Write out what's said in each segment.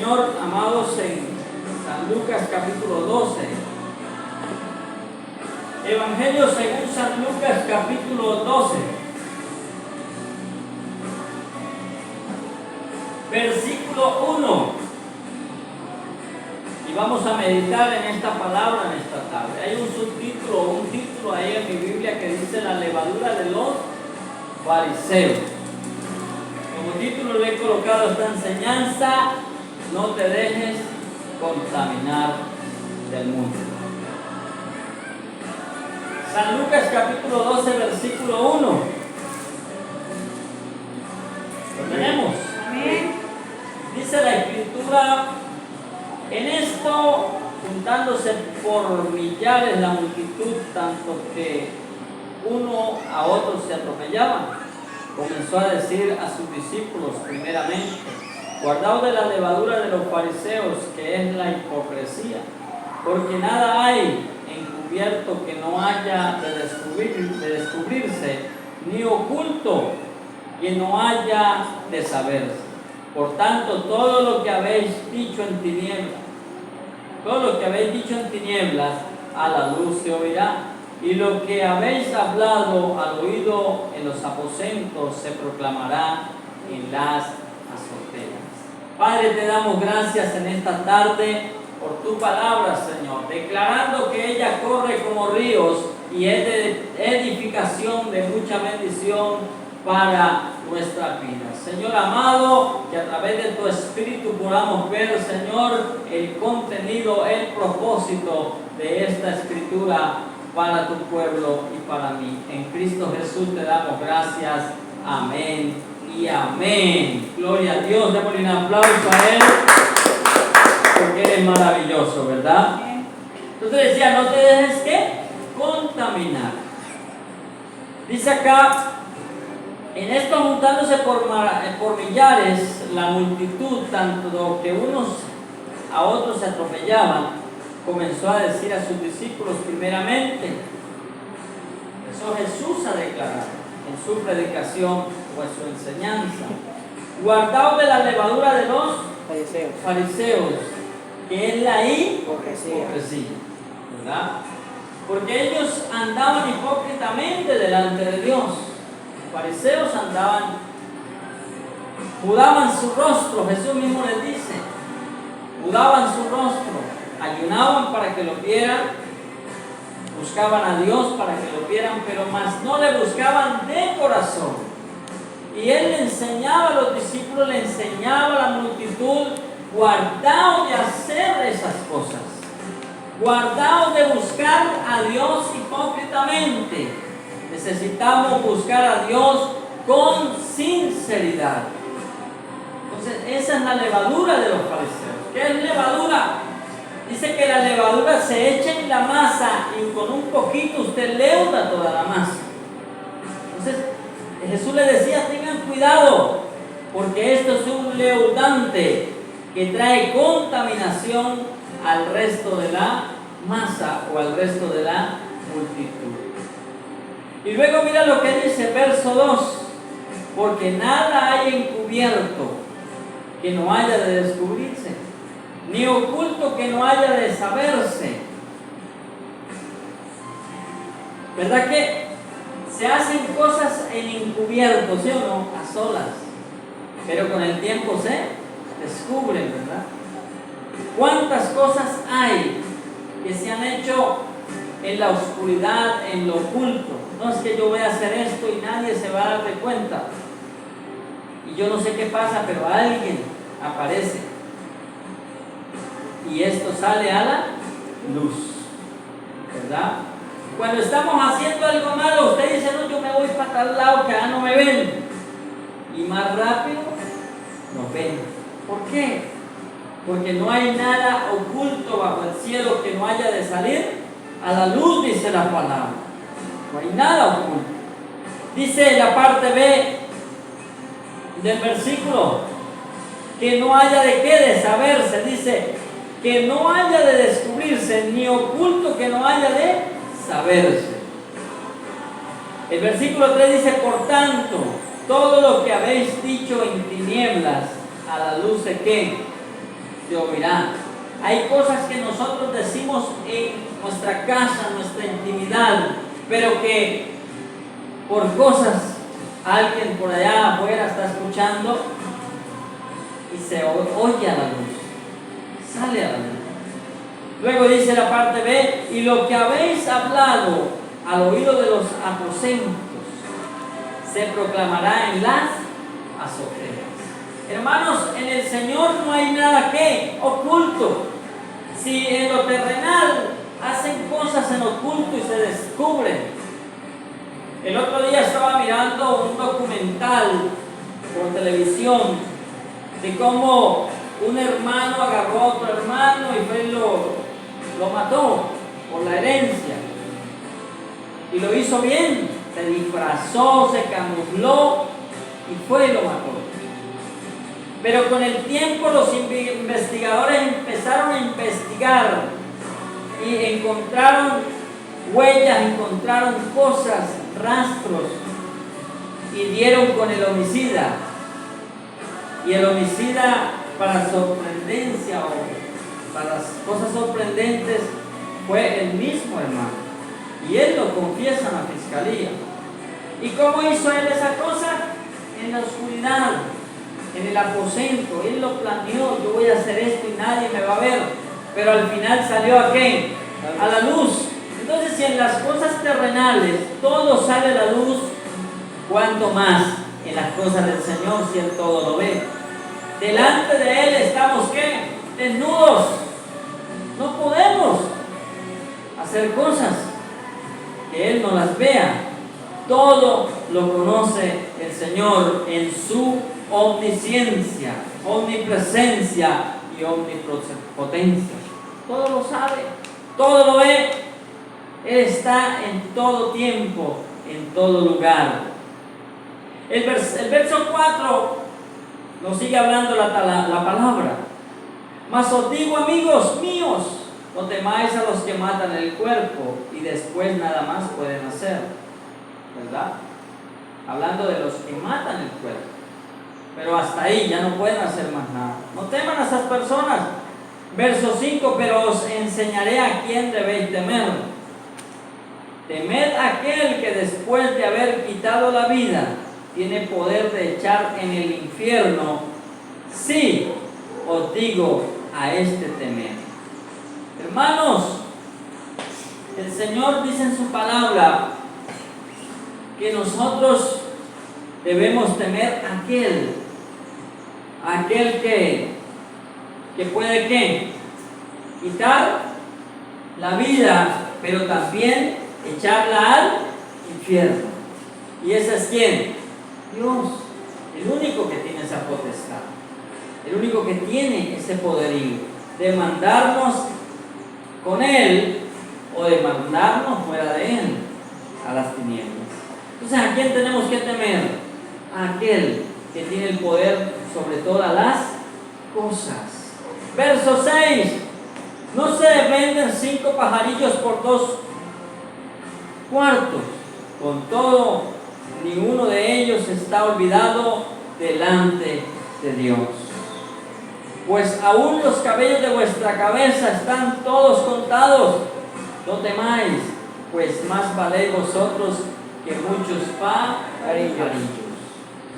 Señor, amados, en San Lucas capítulo 12. Evangelio según San Lucas capítulo 12. Versículo 1. Y vamos a meditar en esta palabra en esta tarde. Hay un título ahí en mi Biblia que dice la levadura de los fariseos. Como título le he colocado esta enseñanza: no te dejes contaminar del mundo. San Lucas capítulo 12, versículo 1. ¿Lo tenemos? Amén. Dice la Escritura: en esto, juntándose por millares la multitud, tanto que uno a otro se atropellaban, comenzó a decir a sus discípulos primeramente: guardaos de la levadura de los fariseos, que es la hipocresía, porque nada hay encubierto que no haya de descubrirse, ni oculto que no haya de saberse. Por tanto, todo lo que habéis dicho en tinieblas, a la luz se oirá, y lo que habéis hablado al oído en los aposentos se proclamará en las azoteas. Padre, te damos gracias en esta tarde por tu palabra, Señor, declarando que ella corre como ríos y es de edificación, de mucha bendición para nuestra vida. Señor amado, que a través de tu Espíritu podamos ver, Señor, el contenido, el propósito de esta Escritura para tu pueblo y para mí. En Cristo Jesús te damos gracias. Amén y amén. Gloria a Dios. Démosle un aplauso a Él, porque Él es maravilloso, ¿verdad? Entonces decía, no te dejes, ¿qué? Contaminar. Dice acá: en esto, juntándose por millares la multitud, tanto que unos a otros se atropellaban, comenzó a decir a sus discípulos primeramente. Empezó Jesús a declarar en su predicación o en su enseñanza: guardaos de la levadura de los fariseos, que es la hipocresía, ¿verdad? Porque ellos andaban hipócritamente delante de Dios. Los fariseos mudaban su rostro. Jesús mismo les dice: mudaban su rostro, ayunaban para que lo vieran, buscaban a Dios para que lo vieran, pero más no le buscaban de corazón. Y Él le enseñaba a los discípulos, le enseñaba a la multitud: guardaos de hacer esas cosas, guardaos de buscar a Dios hipócritamente. Necesitamos buscar a Dios con sinceridad. Entonces, esa es la levadura de los fariseos. ¿Qué es levadura? Dice que la levadura se echa en la masa y con un poquito usted leuda toda la masa. Entonces, Jesús le decía: tengan cuidado, porque esto es un leudante que trae contaminación al resto de la masa o al resto de la multitud. Y luego mira lo que dice verso 2: porque nada hay encubierto que no haya de descubrirse, ni oculto que no haya de saberse. ¿Verdad que se hacen cosas en encubierto, sí o no? A solas, pero con el tiempo se descubren, ¿verdad? ¿Cuántas cosas hay que se han hecho en la oscuridad, en lo oculto? No es que yo voy a hacer esto y nadie se va a dar de cuenta, y yo no sé qué pasa, pero alguien aparece y esto sale a la luz, ¿verdad? Cuando estamos haciendo algo malo, usted dice: no, yo me voy para tal lado que no me ven, y más rápido nos ven. ¿Por qué? Porque no hay nada oculto bajo el cielo que no haya de salir a la luz, dice la palabra. No hay nada oculto. Dice la parte B del versículo: que no haya de qué de saberse. Dice que no haya de descubrirse, ni oculto que no haya de saberse. El versículo 3 dice: por tanto, todo lo que habéis dicho en tinieblas, a la luz de qué te oirá. Hay cosas que nosotros decimos en nuestra casa, en nuestra intimidad, pero que por cosas alguien por allá afuera está escuchando y se oye a la luz, sale a la luz. Luego dice la parte B, y lo que habéis hablado al oído de los aposentos se proclamará en las azoteas. Hermanos, en el Señor no hay nada que oculto. Si en lo terrenal hacen cosas en oculto y se descubren. El otro día estaba mirando un documental por televisión de cómo un hermano agarró a otro hermano y fue y lo mató por la herencia. Y lo hizo bien, se disfrazó, se camufló y fue y lo mató. Pero con el tiempo los investigadores empezaron a investigar y encontraron huellas, encontraron cosas, rastros, y dieron con el homicida. Y el homicida, para sorprendencia o para las cosas sorprendentes, fue el mismo hermano. Y él lo confiesa en la fiscalía. ¿Y cómo hizo él esa cosa? En la oscuridad, en el aposento. Él lo planeó, yo voy a hacer esto y nadie me va a ver. Pero al final salió ¿a qué? A la luz. Entonces, si en las cosas terrenales todo sale a la luz, ¿cuánto más en las cosas del Señor, si Él todo lo ve? Delante de Él estamos ¿qué? Desnudos. No podemos hacer cosas que Él no las vea. Todo lo conoce el Señor en su omnisciencia, omnipresencia y omnipotencia. Todo lo sabe, todo lo ve. Él está en todo tiempo, en todo lugar. El verso 4 nos sigue hablando la palabra. Mas os digo, amigos míos, no temáis a los que matan el cuerpo y después nada más pueden hacer, ¿verdad? Hablando de los que matan el cuerpo, pero hasta ahí ya no pueden hacer más nada. No teman a esas personas. Verso 5, pero os enseñaré a quién debéis temer. Temed a aquel que después de haber quitado la vida tiene poder de echar en el infierno. Sí, os digo, a este temed. Hermanos, el Señor dice en su palabra que nosotros debemos temer a aquel que puede ¿qué? Quitar la vida, pero también echarla al infierno. ¿Y ese es quién? Dios, el único que tiene esa potestad, el único que tiene ese poderío de mandarnos con Él o de mandarnos fuera de Él a las tinieblas. Entonces, ¿a quién tenemos que temer? A aquel que tiene el poder sobre todas las cosas. Verso 6. No se venden 5 pajarillos por 2 cuartos. Con todo, ninguno de ellos está olvidado delante de Dios. Pues aún los cabellos de vuestra cabeza están todos contados. No temáis, pues más valéis vosotros que muchos pajarillos.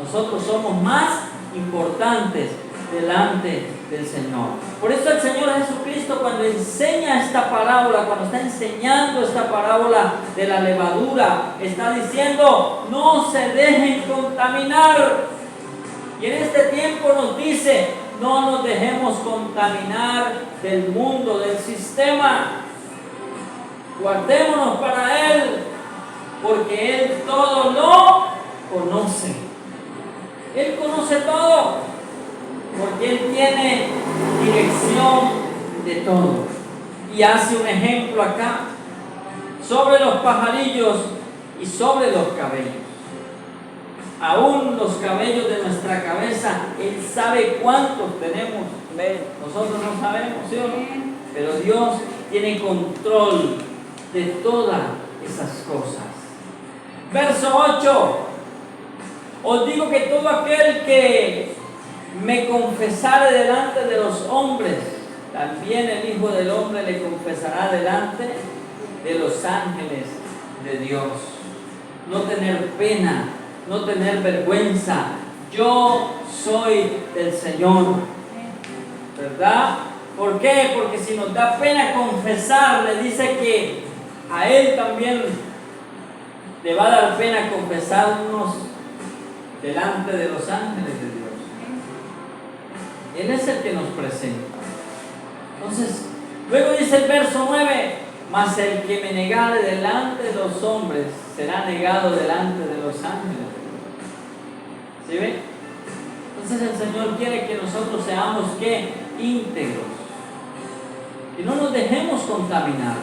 Nosotros somos más importantes delante del Señor. Por eso el Señor Jesucristo, cuando enseña esta parábola, cuando está enseñando esta parábola de la levadura, está diciendo: no se dejen contaminar. Y en este tiempo nos dice: no nos dejemos contaminar del mundo, del sistema. Guardémonos para Él, porque Él todo lo conoce. Él conoce todo, porque Él tiene dirección de todo. Y hace un ejemplo acá sobre los pajarillos y sobre los cabellos. Aún los cabellos de nuestra cabeza, Él sabe cuántos tenemos. Nosotros no sabemos, ¿sí o no? Pero Dios tiene control de todas esas cosas. Verso 8. Os digo que todo aquel que me confesare delante de los hombres, también el Hijo del Hombre le confesará delante de los ángeles de Dios. No tener pena, no tener vergüenza. Yo soy del Señor, ¿verdad? ¿Por qué? Porque si nos da pena confesar, le dice que a Él también le va a dar pena confesarnos delante de los ángeles de Dios. Él es el que nos presenta. Entonces, luego dice el verso 9, mas el que me negare delante de los hombres será negado delante de los ángeles. ¿Sí ven? Entonces el Señor quiere que nosotros seamos ¿qué? Íntegros. Que no nos dejemos contaminar.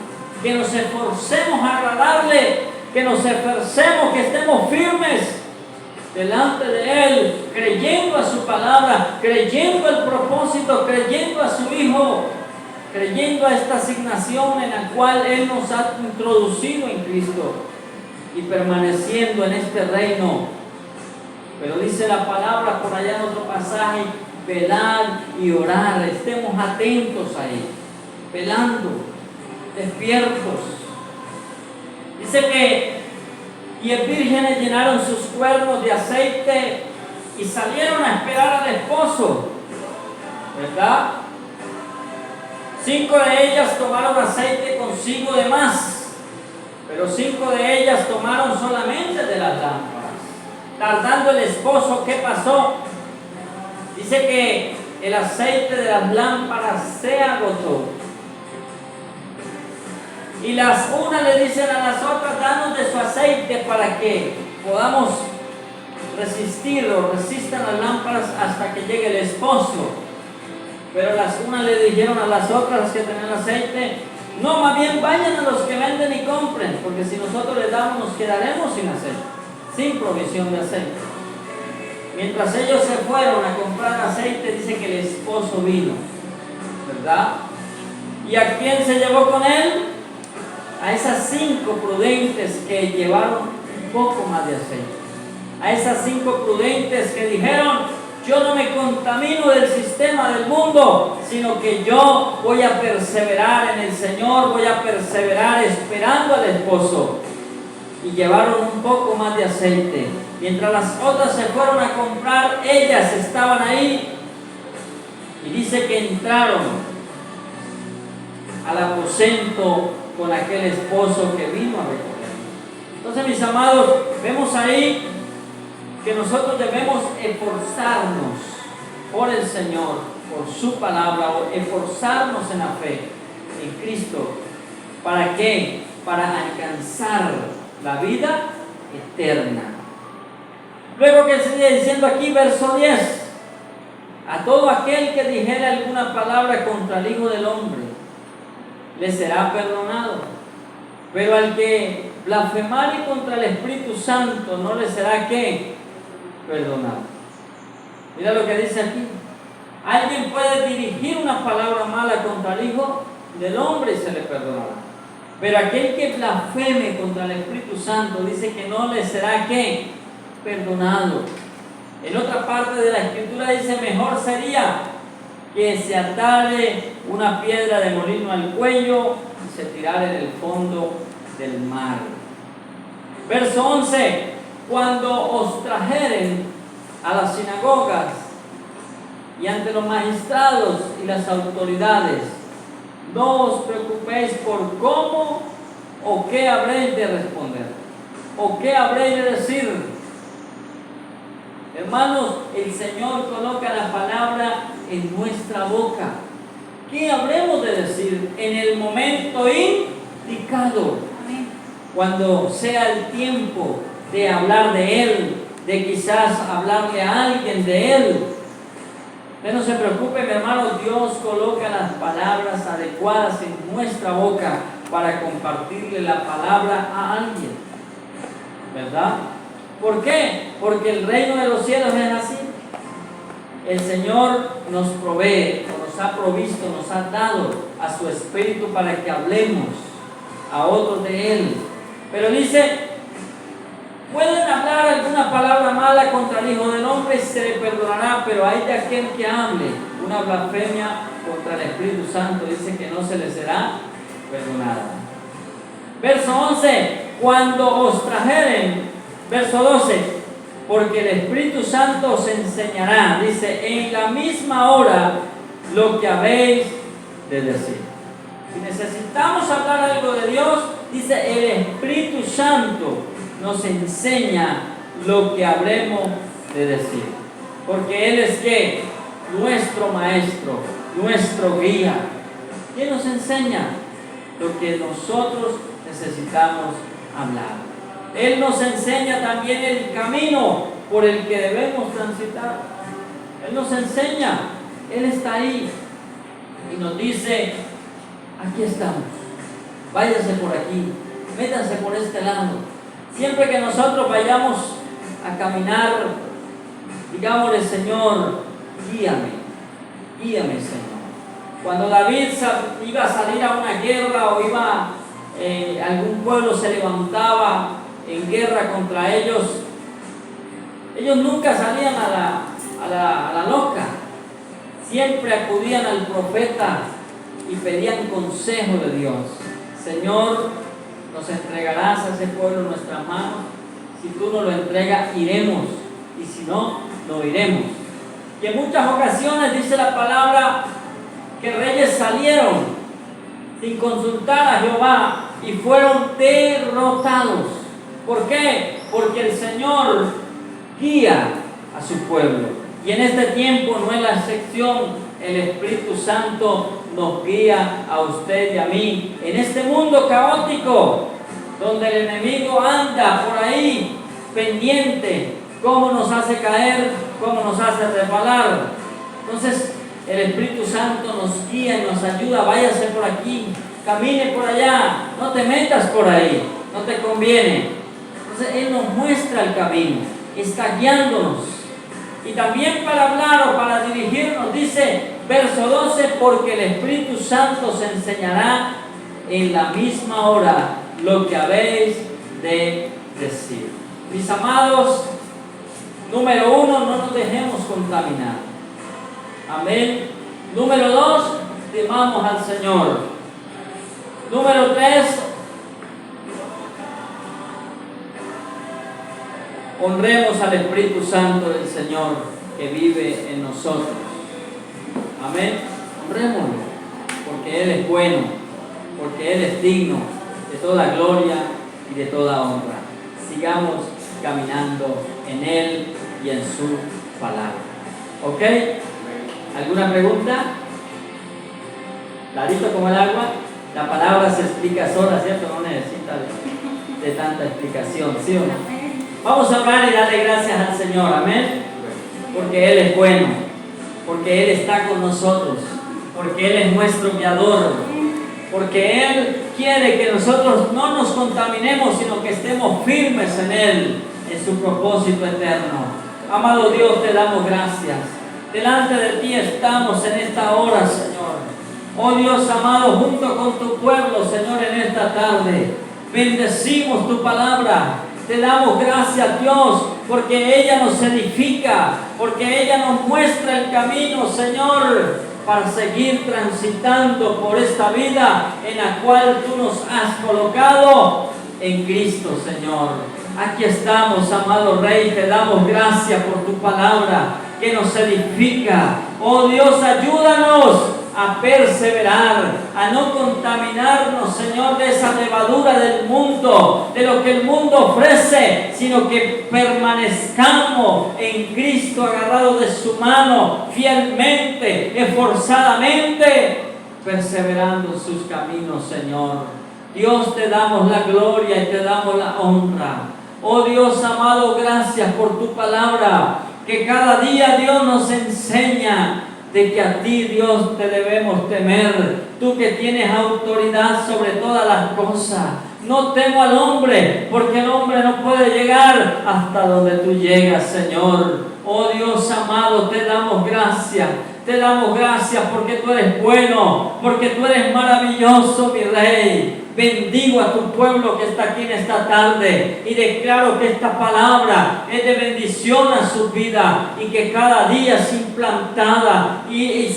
Que nos esforcemos a agradarle. Que nos esforcemos, que estemos firmes delante de Él, creyendo a su palabra, creyendo al propósito, creyendo a su Hijo, creyendo a esta asignación en la cual Él nos ha introducido en Cristo y permaneciendo en este reino. Pero dice la palabra por allá en otro pasaje, velar y orar, estemos atentos ahí, velando, despiertos. Dice que y el vírgenes llenaron sus cuernos de aceite y salieron a esperar al esposo, ¿verdad? 5 de ellas tomaron aceite consigo de más, pero 5 de ellas tomaron solamente de las lámparas. Tardando el esposo, ¿qué pasó? Dice que el aceite de las lámparas se agotó. Y las unas le dicen a las otras, danos de su aceite para que podamos resistir o resistan las lámparas hasta que llegue el esposo. Pero las unas le dijeron a las otras que tenían aceite, no, más bien vayan a los que venden y compren, porque si nosotros les damos nos quedaremos sin aceite, sin provisión de aceite. Mientras ellos se fueron a comprar aceite, dice que el esposo vino, ¿verdad? ¿Y a quién se llevó con él? A esas 5 prudentes que llevaron un poco más de aceite. A esas 5 prudentes que dijeron, yo no me contamino del sistema del mundo, sino que yo voy a perseverar en el Señor, voy a perseverar esperando al esposo. Y llevaron un poco más de aceite. Mientras las otras se fueron a comprar, ellas estaban ahí. Y dice que entraron al aposento con aquel esposo que vino a recoger. Entonces, mis amados, vemos ahí que nosotros debemos esforzarnos por el Señor, por su palabra, o esforzarnos en la fe en Cristo. ¿Para qué? Para alcanzar la vida eterna. Luego que sigue diciendo aquí, verso 10, a todo aquel que dijere alguna palabra contra el Hijo del Hombre, le será perdonado, pero al que blasfemare contra el Espíritu Santo no le será ¿qué? Perdonado. Mira lo que dice aquí. Alguien puede dirigir una palabra mala contra el Hijo del Hombre y se le perdonará, pero aquel que blasfeme contra el Espíritu Santo dice que no le será ¿qué? Perdonado. En otra parte de la Escritura dice, mejor sería que se atare una piedra de molino al cuello y se tirara en el fondo del mar. Verso 11, cuando os trajeren a las sinagogas y ante los magistrados y las autoridades, no os preocupéis por cómo o qué habréis de responder o qué habréis de decir. Hermanos, el Señor coloca la palabra en nuestra boca. ¿Qué habremos de decir en el momento indicado? Cuando sea el tiempo de hablar de Él, de quizás hablarle a alguien de Él. Usted no se preocupe, mi hermano, Dios coloca las palabras adecuadas en nuestra boca para compartirle la palabra a alguien, ¿verdad? ¿Por qué? Porque el reino de los cielos es así. El Señor nos provee, o nos ha provisto, nos ha dado a su Espíritu para que hablemos a otros de Él. Pero dice, Pueden hablar alguna palabra mala contra el Hijo del Hombre y se le perdonará, pero hay de aquel que hable una blasfemia contra el Espíritu Santo, dice que no se le será perdonada. Verso 11, cuando os trajeren, verso 12, porque el Espíritu Santo os enseñará, dice, en la misma hora lo que habéis de decir. Si necesitamos hablar algo de Dios, dice, el Espíritu Santo nos enseña lo que habremos de decir. Porque Él es ¿qué? Nuestro maestro, nuestro guía. ¿Quién nos enseña? Lo que nosotros necesitamos hablar. Él nos enseña también el camino por el que debemos transitar. Él nos enseña, Él está ahí y nos dice, aquí estamos, váyase por aquí, métanse por este lado. Siempre que nosotros vayamos a caminar, digámosle, Señor, guíame Señor. Cuando David iba a salir a una guerra o iba algún pueblo se levantaba en guerra contra ellos nunca salían a la loca, siempre acudían al profeta y pedían consejo de Dios. Señor, nos entregarás a ese pueblo en nuestras manos, si tú nos lo entregas iremos, y si no, no iremos. Y en muchas ocasiones dice la palabra que reyes salieron sin consultar a Jehová y fueron derrotados. ¿Por qué? Porque el Señor guía a su pueblo. Y en este tiempo no es la excepción. El Espíritu Santo nos guía a usted y a mí en este mundo caótico, donde el enemigo anda por ahí pendiente, cómo nos hace caer, cómo nos hace resbalar. Entonces el Espíritu Santo nos guía y nos ayuda. Váyase por aquí, camine por allá, no te metas por ahí, no te conviene. Entonces Él nos muestra el camino, está guiándonos. Y también para hablar o para dirigirnos, dice verso 12, porque el Espíritu Santo os enseñará en la misma hora lo que habéis de decir. Mis amados, número 1, no nos dejemos contaminar. Amén. Número 2, temamos al Señor. Número 3, honremos al Espíritu Santo del Señor que vive en nosotros. Amén. Honrémoslo, porque Él es bueno, porque Él es digno de toda gloria y de toda honra. Sigamos caminando en Él y en su palabra. ¿Ok? ¿Alguna pregunta? Clarito como el agua. La palabra se explica sola, ¿cierto? No necesita de tanta explicación, ¿sí o no? Vamos a orar y darle gracias al Señor, amén. Porque Él es bueno, porque Él está con nosotros, porque Él es nuestro guiador, porque Él quiere que nosotros no nos contaminemos, sino que estemos firmes en Él, en su propósito eterno. Amado Dios, te damos gracias. Delante de ti estamos en esta hora, Señor. Oh Dios amado, junto con tu pueblo, Señor, en esta tarde, bendecimos tu palabra. Te damos gracias, Dios, porque ella nos edifica, porque ella nos muestra el camino, Señor, para seguir transitando por esta vida en la cual tú nos has colocado en Cristo, Señor. Aquí estamos, amado Rey, te damos gracias por tu palabra que nos edifica. Oh Dios, ayúdanos a perseverar, a no contaminarnos, Señor, de esa levadura del mundo, de lo que el mundo ofrece, sino que permanezcamos en Cristo, agarrados de su mano, fielmente, esforzadamente, perseverando en sus caminos, Señor. Dios, te damos la gloria y te damos la honra. Oh Dios amado, gracias por tu palabra, que cada día Dios nos enseña de que a ti, Dios, te debemos temer. Tú que tienes autoridad sobre todas las cosas. No temo al hombre, porque el hombre no puede llegar hasta donde tú llegas, Señor. Oh Dios amado, te damos gracias. Te damos gracias porque tú eres bueno, porque tú eres maravilloso, mi Rey. Bendigo a tu pueblo que está aquí en esta tarde y declaro que esta palabra es de bendición a su vida y que cada día es implantada y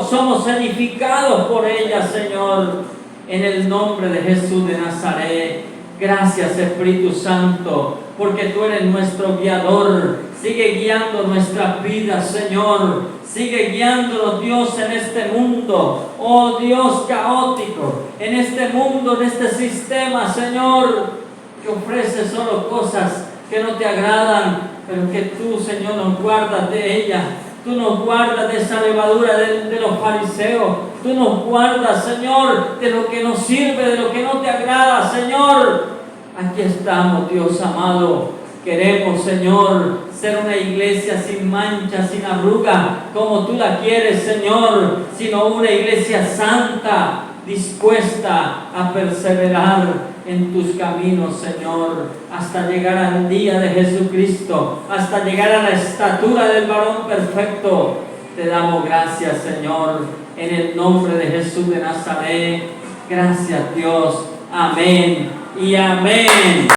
somos edificados por ella, Señor, en el nombre de Jesús de Nazaret. Gracias, Espíritu Santo, porque tú eres nuestro guiador. Sigue guiando nuestras vidas, Señor. Sigue guiándonos, Dios, en este mundo, oh Dios caótico, en este mundo, en este sistema, Señor, que ofrece solo cosas que no te agradan, pero que tú, Señor, nos guardas de ellas. Tú nos guardas de esa levadura de los fariseos. Tú nos guardas, Señor, de lo que nos sirve, de lo que no te agrada, Señor. Aquí estamos, Dios amado. Queremos, Señor, ser una iglesia sin mancha, sin arruga, como tú la quieres, Señor, sino una iglesia santa, dispuesta a perseverar en tus caminos, Señor, hasta llegar al día de Jesucristo, hasta llegar a la estatura del varón perfecto. Te damos gracias, Señor, en el nombre de Jesús de Nazaret. Gracias, Dios. Amén y amén.